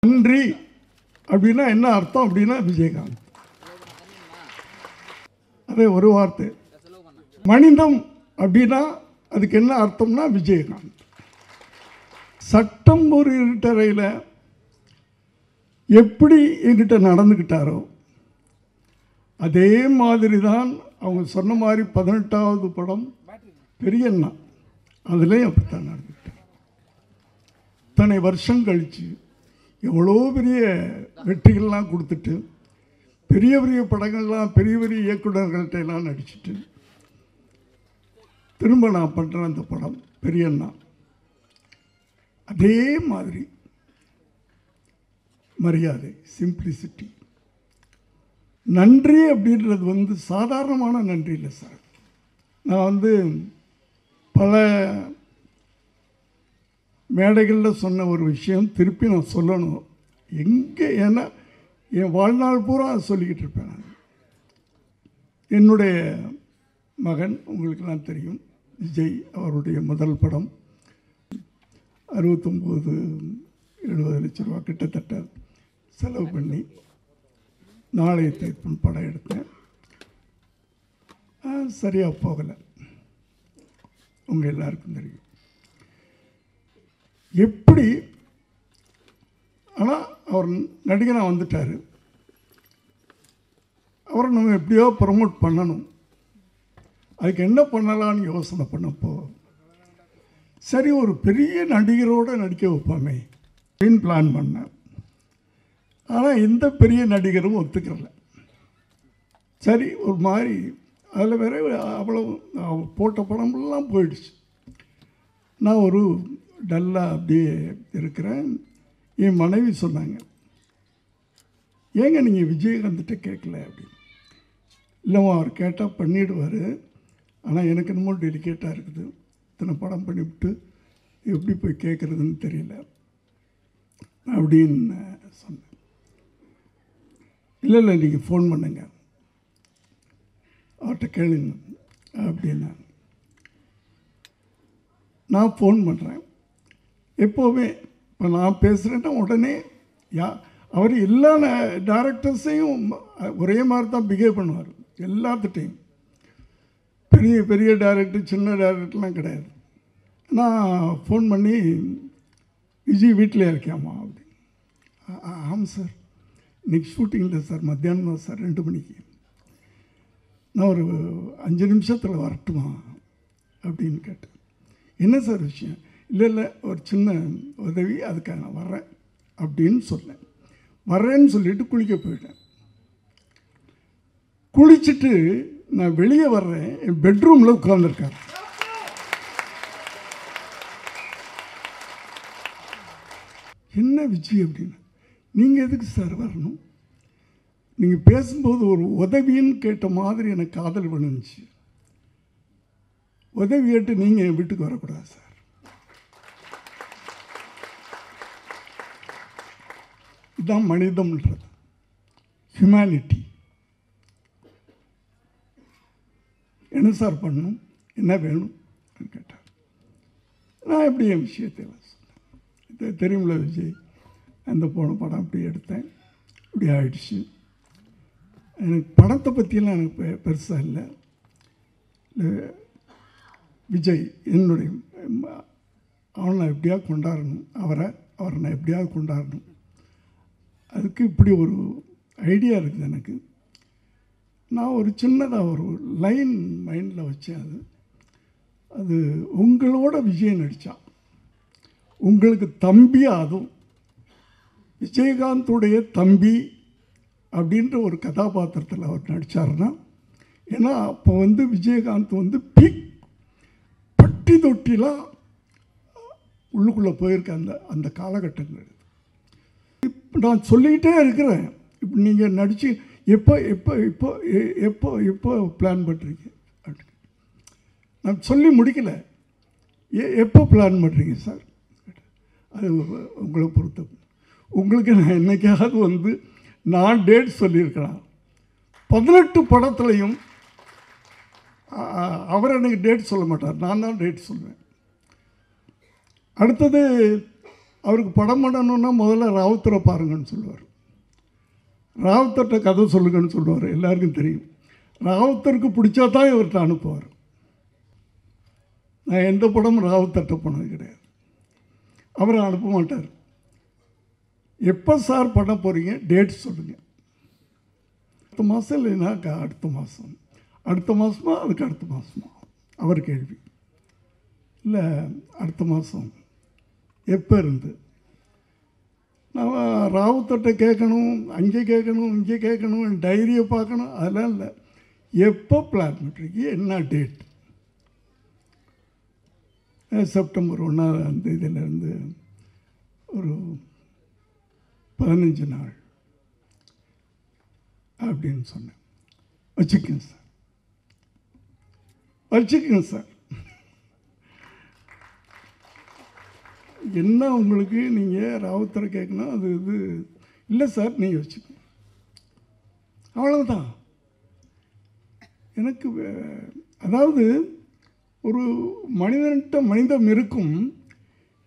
நன்றி அப்படின்னா என்ன அர்த்தம் அப்படின்னா விஜயகாந்த். அதே ஒரு வார்த்தை. மனிதம் அப்படின்னா அதுக்கு என்ன அர்த்தம்னா விஜயகாந்த். சட்டம் ஒரு இருட்டறையில் எப்படி என்கிட்ட நடந்துக்கிட்டாரோ அதே மாதிரி தான் அவங்க சொன்ன மாதிரி 18வது படம் பெரியண்ணா அதுலேயும் அப்படித்தான் நடந்துக்கிட்டார். இத்தனை வருஷம் கழித்து எவ்வளோ பெரிய வெற்றிகள்லாம் கொடுத்துட்டு பெரிய பெரிய படங்கள்லாம் பெரிய பெரிய இயக்குநர்கள்ட்ட எல்லாம் நடிச்சுட்டு திரும்ப நான் பண்ணுறேன் அந்த படம் பெரியண்ணா. அதே மாதிரி மரியாதை, சிம்பிளிசிட்டி, நன்றி அப்படின்றது சாதாரணமான நன்றி இல்லை சார். நான் பல மேடைகளில் சொன்ன ஒரு விஷயம் திருப்பி நான் சொல்லணும். ஏன்னா என் வாழ்நாள் பூரா சொல்லிக்கிட்டு இருப்பேன். நான் என்னுடைய மகன் உங்களுக்கெல்லாம் தெரியும், விஜய் அவருடைய முதல் படம் 69-70 லட்ச ரூபா கிட்டத்தட்ட செலவு பண்ணி நாளைய தைப்பன் படம் எடுத்தேன். சரியாக போகலை, உங்கள் எல்லாருக்கும் தெரியும் எப்படி. ஆனால் அவர் நடிகனாக வந்துட்டார். அவரை நம்ம எப்படியோ ப்ரமோட் பண்ணணும். அதுக்கு என்ன பண்ணலான்னு யோசனை பண்ணப்போ சரி ஒரு பெரிய நடிகரோடு நடிக்க வைப்பாமே அப்படின்னு பிளான் பண்ணேன். ஆனால் எந்த பெரிய நடிகரும் ஒத்துக்கிறல. சரி ஒரு மாதிரி அதில் வேற அவ்வளோ போட்ட படமெல்லாம் போயிடுச்சு. நான் ஒரு டல்லாக அப்படியே இருக்கிறேன். என் மனைவி சொன்னாங்க, ஏங்க நீங்கள் விஜயகாந்த்கிட்ட கேட்கல அப்படின்னு. இல்லைம்மா அவர் கேட்டால் பண்ணிவிடுவார், ஆனால் எனக்கு என்னமோ டெலிகேட்டாக இருக்குது, இத்தனை படம் பண்ணிவிட்டு எப்படி போய் கேட்குறதுன்னு தெரியல அப்படின்னு சொன்னேன். இல்லை நீங்கள் ஃபோன் பண்ணுங்க அவர்கிட்ட கேளுங்க அப்படின்னா. நான் ஃபோன் பண்ணுறேன். எப்போவுமே இப்போ நான் பேசுகிறேன்னா உடனே அவர் எல்லா டைரக்டர்ஸையும் ஒரே மாதிரி தான் பிஹேவ் பண்ணுவார். எல்லாத்துட்டையும் பெரிய பெரிய டைரக்டர் சின்ன டைரக்டர்லாம் கிடையாது. நான் ஃபோன் பண்ணி விஜய் வீட்டில் இருக்காமா அப்படின்னு. ஆமாம் சார், இன்றைக்கி ஷூட்டிங் இல்லை சார், மத்தியானம் தான் சார் 2 மணிக்கு. நான் ஒரு 5 நிமிஷத்தில் வரட்டுமா அப்படின்னு கேட்டேன். என்ன சார் விஷயம்? இல்லை ஒரு சின்ன உதவி, அதுக்காக நான் வர்றேன் அப்படின்னு சொன்னேன். வர்றேன்னு சொல்லிவிட்டு குளிக்க போயிட்டேன். குளிச்சுட்டு நான் வெளியே வர்றேன், என் பெட்ரூமில் உட்கார்ந்துருக்கார். என்ன விஜய் அப்படின்னு. நீங்கள் எதுக்கு சார் வரணும்? நீங்கள் பேசும்போது ஒரு உதவின்னு கேட்ட மாதிரி எனக்கு காதல் விழுந்துச்சு. உதவி கேட்டு நீங்கள் என் வீட்டுக்கு வரக்கூடாது சார். இதுதான் மனிதம்ன்றது, ஹியூமனிட்டி. என்ன சார் பண்ணணும், என்ன வேணும் கேட்டார். நான் எப்படி என் விஷயத்தை சொன்னேன். தெரியுமில்ல விஜய், அந்த போன படம் அப்படி எடுத்தேன், இப்படி ஆயிடுச்சு. எனக்கு படத்தை பற்றியெல்லாம் எனக்கு பெருசாக இல்லை. விஜய் என்னுடைய அவனை நான் எப்படியாவது கொண்டாடணும், அவரை நான் எப்படியாவது கொண்டாடணும். அதுக்கு இப்படி ஒரு ஐடியா இருக்குது எனக்கு. நான் ஒரு சின்னதாக ஒரு லைன் மைண்டில் வச்சேன். அது உங்களோட விஜய் நடித்தான், உங்களுக்கு தம்பி, அதுவும் விஜயகாந்துடைய தம்பி அப்படின்ற ஒரு கதாபாத்திரத்தில் அவர் நடித்தார்னா. ஏன்னா அப்போ விஜயகாந்த் பீக் பட்டி தொட்டிலாம் உள்ளுக்குள்ளே போயிருக்க அந்த காலகட்டங்கள். இப்போ நான் சொல்லிக்கிட்டே இருக்கிறேன். இப்போ நீங்கள் நடித்து எப்போ எப்போ எப்போ எப்போ எப்போ பிளான் பண்ணுறீங்க அப்படின்னு நான் சொல்லி முடிக்கலை. எப்போ பிளான் பண்ணுறீங்க சார்? அது உங்களை பொறுத்த. உங்களுக்கு நான் என்றைக்காவது நான் டேட் சொல்லியிருக்கலாம். 18 படத்துலையும் அவர் எனக்கு டேட் சொல்ல மாட்டார், நான் தான் டேட் சொல்லுவேன். அடுத்தது அவருக்கு படம் பண்ணணுன்னா முதல்ல ராவுத்தரை பாருங்கன்னு சொல்லுவார். ராவுத்தர்கிட்ட கதை சொல்லுங்கன்னு சொல்லுவார். எல்லாருக்கும் தெரியும். ராவுத்தருக்கு பிடிச்சா தான் இவர்கிட்ட அனுப்புவார். நான் எந்த படமும் ராவுத்தர்கிட்ட போனது கிடையாது. அவரை அனுப்ப மாட்டார். எப்போ சார் பண்ண போகிறீங்க, டேட் சொல்லுங்கள். அடுத்த மாதம் இல்லைன்னா அடுத்த மாதம், அடுத்த மாதமா அதுக்கு அடுத்த மாதமா அவர் கேள்வி. இல்லை அடுத்த மாதம் எப்போ இருந்து? நான் ராவுத்தர்கிட்ட கேட்கணும், அங்கே கேட்கணும், இங்கே கேட்கணும், டைரியை பார்க்கணும், அதெல்லாம் இல்லை. எப்போ பிளான் பண்ணுறீங்க, என்ன டேட்? செப்டம்பர் 1ஆம் தேதியிலேருந்து ஒரு 15 நாள் அப்படின்னு சொன்னேன். வச்சுக்கோங்க சார், வச்சுக்கோங்க சார். என்ன உங்களுக்கு நீங்கள் ராவுத்தரை கேட்கணும், அது இது இல்லை சார், நீங்கள் வச்சுக்கோங்க, அவ்வளவுதான். எனக்கு அதாவது ஒரு மனிதன்கிட்ட மனிதம் இருக்கும்,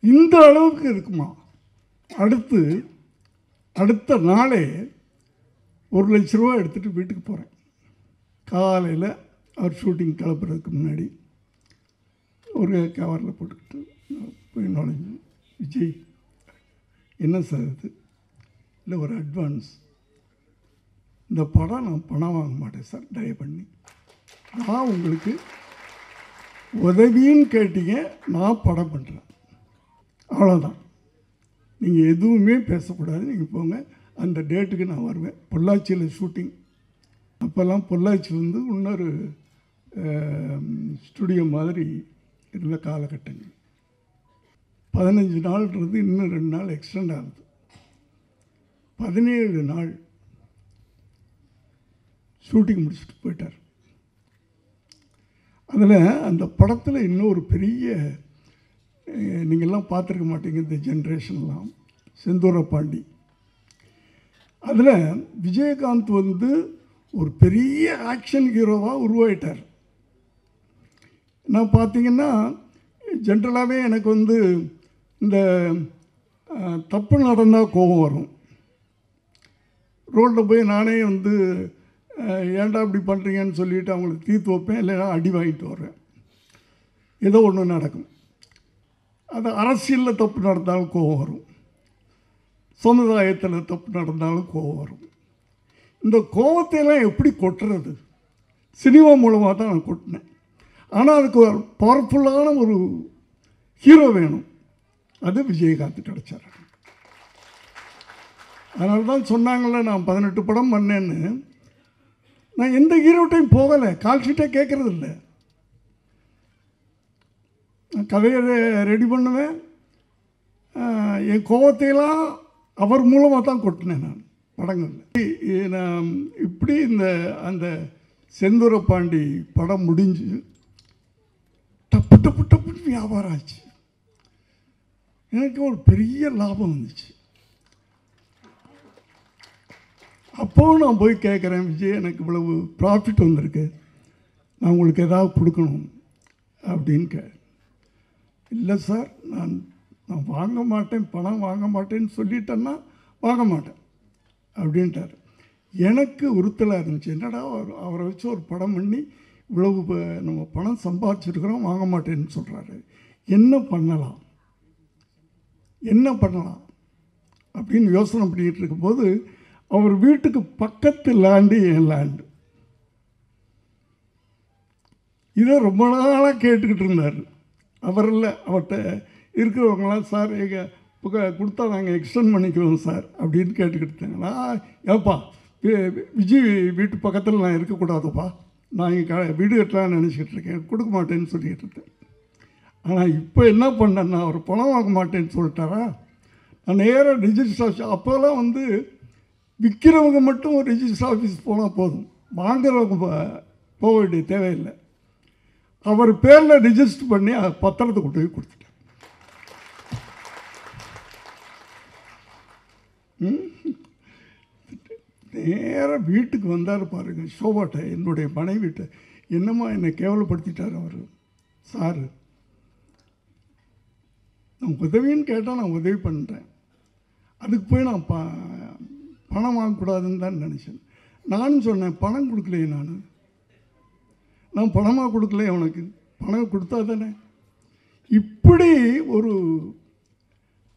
இந்த அளவுக்கு இருக்குமா? அடுத்த நாளே 1 லட்ச ரூபா எடுத்துகிட்டு வீட்டுக்கு போகிறேன். காலையில் அவர் ஷூட்டிங் கிளப்புறதுக்கு முன்னாடி ஒரு கவரில் போட்டுக்கிட்டு போய் நுழைஞ்சு, விஜய் என்ன சார் இது? இல்லை ஒரு அட்வான்ஸ், இந்த படம் நான் பணம் வாங்க மாட்டேன் சார், தயவு பண்ணி நான் உங்களுக்கு உதவின்னு கேட்டீங்க, நான் படம் பண்ணுறேன், அவ்வளோதான். நீங்கள் எதுவுமே பேசக்கூடாது, நீங்கள் போங்க, அந்த டேட்டுக்கு நான் வருவேன். பொள்ளாச்சியில் ஷூட்டிங். அப்போல்லாம் பொள்ளாச்சி வந்து இன்னொரு ஸ்டுடியோ மாதிரி இருந்த காலகட்டங்கள். 15 நாள்ன்றது இன்னும் 2 நாள் எக்ஸ்டெண்ட் ஆகுது. 17 நாள் ஷூட்டிங் முடிச்சுட்டு போயிட்டார். அதில் அந்த படத்தில் இன்னும் ஒரு பெரிய, நீங்கள்லாம் பார்த்துருக்க மாட்டீங்க இந்த ஜென்ரேஷன்லாம், செந்தூர பாண்டி. அதில் விஜயகாந்த் வந்து ஒரு பெரிய ஆக்ஷன் ஹீரோவாக உருவாயிட்டார். நான் பார்த்தீங்கன்னா ஜென்ரலாகவே எனக்கு வந்து இந்த தப்பு நடந்தால் கோபம் வரும். ரோட்டில் போய் நானே வந்து ஏன்டா இப்படி பண்ணுறீங்கன்னு சொல்லிவிட்டு அவங்களுக்கு தீர்த்து வைப்பேன், இல்லைன்னா அடி வாங்கிட்டு வரேன். ஏதோ ஒன்று நடக்கும். அது அரசியலில் தப்பு நடந்தாலும் கோபம் வரும், சமுதாயத்தில் தப்பு நடந்தாலும் கோபம் வரும். இந்த கோபத்தையெல்லாம் எப்படி கொட்டுறது? சினிமா மூலமாக தான் நான் கொட்டினேன். ஆனால் அதுக்கு ஒரு பவர்ஃபுல்லான ஒரு ஹீரோ வேணும். அது விஜயகாந்த் கிடைச்சார். அதனால தான் சொன்னாங்களே நான் 18 படம் பண்ணேன்னு. நான் எந்த ஹீரோட்டையும் போகலை, கால் ஷீட்டே கேட்குறது இல்லை. நான் கதையை ரெடி பண்ணுவேன், என் கோபத்தையெல்லாம் அவர் மூலமாக தான் கொட்டினேன் நான் படங்களில். நான் இப்படி அந்த செந்தூர பாண்டி படம் முடிஞ்சு டப்பு டப்பு டப்புன்னு வியாபாரம் ஆச்சு. எனக்கு ஒரு பெரிய லாபம் வந்துச்சு. அப்போவும் நான் போய் கேட்குறேன், விஜய் எனக்கு இவ்வளவு ப்ராஃபிட் வந்திருக்கு, நான் உங்களுக்கு ஏதாவது கொடுக்கணும் அப்படின்னு இல்லை சார், நான் வாங்க மாட்டேன், பணம் வாங்க மாட்டேன்னு சொல்லிட்டேன்னா வாங்க மாட்டேன் அப்படின்ட்டார். எனக்கு உறுத்தலாக இருந்துச்சு. என்னடா அவரை வச்சு ஒரு படம் பண்ணி இவ்வளவு நம்ம பணம் சம்பாதிச்சிருக்கிறோம், வாங்க மாட்டேன்னு சொல்கிறாரு, என்ன பண்ணலாம் அப்படின்னு யோசனை பண்ணிகிட்டு இருக்கும்போது அவர் வீட்டுக்கு பக்கத்து லேண்டு என் லேண்டு. இதை ரொம்ப நாளாக கேட்டுக்கிட்டு இருந்தார். அவர் இல்லை, அவர்கிட்ட இருக்கிறவங்களாம் சார் எங்கள் கொடுத்தா நாங்கள் எக்ஸ்டெண்ட் பண்ணிக்குவோம் சார் அப்படின்னு கேட்டுக்கிட்டு இருந்தாங்களா. ஏப்பா விஜய் வீட்டு பக்கத்தில் நான் இருக்கக்கூடாதுப்பா, நான் இங்கே வீடு கட்டலான்னு நினச்சிக்கிட்டு இருக்கேன், கொடுக்க மாட்டேன்னு சொல்லிக்கிட்டு இருக்கேன். ஆனால் இப்போ என்ன பண்ணேன்னா அவர் பணம் வாங்க மாட்டேன்னு சொல்லிட்டாரா. நான் நேராக ரிஜிஸ்டர் ஆஃபீஸ், அப்போல்லாம் வந்து விற்கிறவங்க மட்டும் ஒரு ரிஜிஸ்டர் ஆஃபீஸ் போனால் போதும், வாங்குறவங்க போக வேண்டிய தேவையில்லை. அவர் பேரில் ரிஜிஸ்டர் பண்ணி பத்திரத்தை கொண்டு போய் கொடுத்துட்டேன். நேராக வீட்டுக்கு வந்தார் பாருங்க, ஷோபாட்ட என்னுடைய மனைவிட்ட. என்னம்மா என்னை கேவலப்படுத்திட்டார் அவர். சார் நான் உதவின்னு கேட்டால் நான் உதவி பண்ணுறேன். அதுக்கு போய் நான் பணம் வாங்கக்கூடாதுன்னு தான் நினச்சேன். நானும் சொன்னேன், பணம் கொடுக்கலையே, நான் பணமாக கொடுக்கலையே, அவனுக்கு பணம் கொடுத்தா தானே. இப்படி ஒரு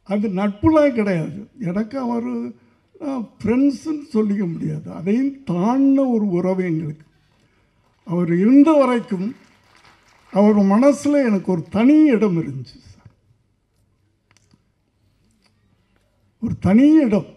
அது நட்புலாம் கிடையாது எனக்கு. அவர் ஃப்ரெண்ட்ஸுன்னு சொல்லிக்க முடியாது, அதையும் தாண்டின ஒரு உறவு எங்களுக்கு. அவர் இருந்த வரைக்கும் அவர் மனசில் எனக்கு ஒரு தனி இடம் இருந்துச்சு சார், ஒரு தனி இடம்.